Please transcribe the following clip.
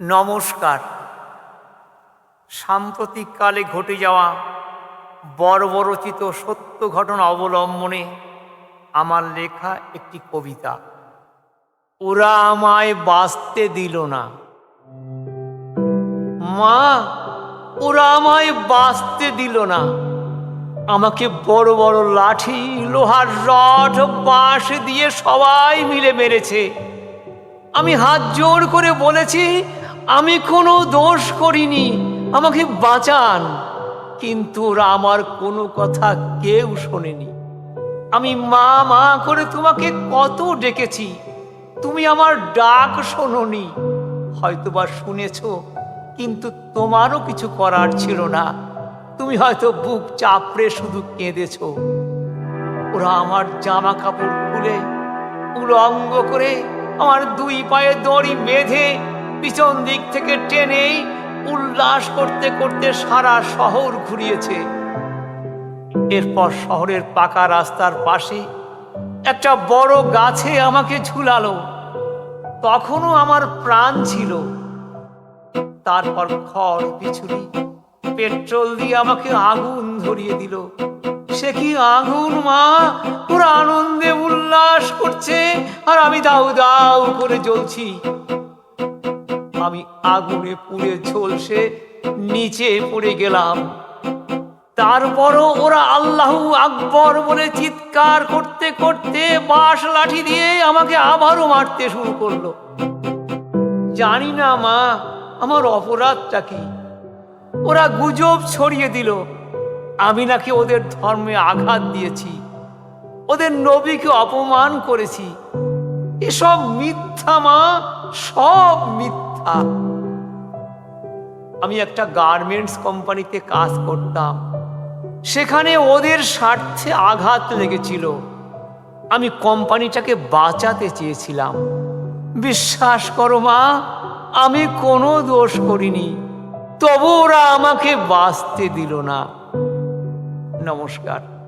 নমস্কার। সাম্প্রতিককালে ঘটে যাওয়া বর্বরচিত সত্য ঘটনা অবলম্বনে আমার লেখা একটি কবিতা। ওরা আমায় বাঁচতে দিল না। মা, ওরা আমায় বাঁচতে দিল না। আমাকে বড় বড় লাঠি, লোহার রড, বাঁশ দিয়ে সবাই মিলে মেরেছে। আমি হাত জোর করে বলেছি আমি কোনো দোষ করিনি, আমাকে বাঁচান। কিন্তু ওরা আমার কোনো কথা কেউ শোনেনি। আমি মা মা করে তোমাকে কত ডেকেছি, তুমি আমার ডাক শোনোনি। হয়তোবা শুনেছ, কিন্তু তোমারও কিছু করার ছিল না। তুমি হয়তো বুক চাপড়ে শুধু কেঁদেছ। ওরা আমার জামা কাপড় খুলে উলঙ্গ করে আমার দুই পায়ে দড়ি বেঁধে পিছন দিক থেকে টেনে উল্লাস করতে করতে সারা শহর ঘুরিয়েছে। এরপর শহরের পাকা রাস্তার পাশে একটা বড় গাছে আমাকে ঝুলালো। তখনও আমার প্রাণ ছিল। তারপর খড় বিছুলি পেট্রোল দিয়ে আমাকে আগুন ধরিয়ে দিল। সে কি আগুন মা! ওরা আনন্দে উল্লাস করছে আর আমি দাউ দাউ করে জ্বলছি। আমি আগুনে পুড়ে ঝলসে নিচে পড়ে গেলাম। তারপরও ওরা আল্লাহু আকবর বলে চিৎকার করতে করতে বাঁশ লাঠি দিয়ে আমাকে আবারও মারতে শুরু করলো। জানি না মা, আমার অপরাধটা কি। ওরা গুজব ছড়িয়ে দিল আমি নাকি ওদের ধর্মে আঘাত দিয়েছি, ওদের নবীকে অপমান করেছি। এসব মিথ্যা মা, সব মিথ্যা। আমি একটা গার্মেন্টস কোম্পানিতে কাজ করতাম। সেখানে ওদের স্বার্থে আঘাত লেগেছিল। আমি কোম্পানিটাকে বাঁচাতে চেয়েছিলাম। বিশ্বাস করো মা, আমি কোনো দোষ করিনি, তবু ওরা আমাকে বাঁচতে দিল না। নমস্কার।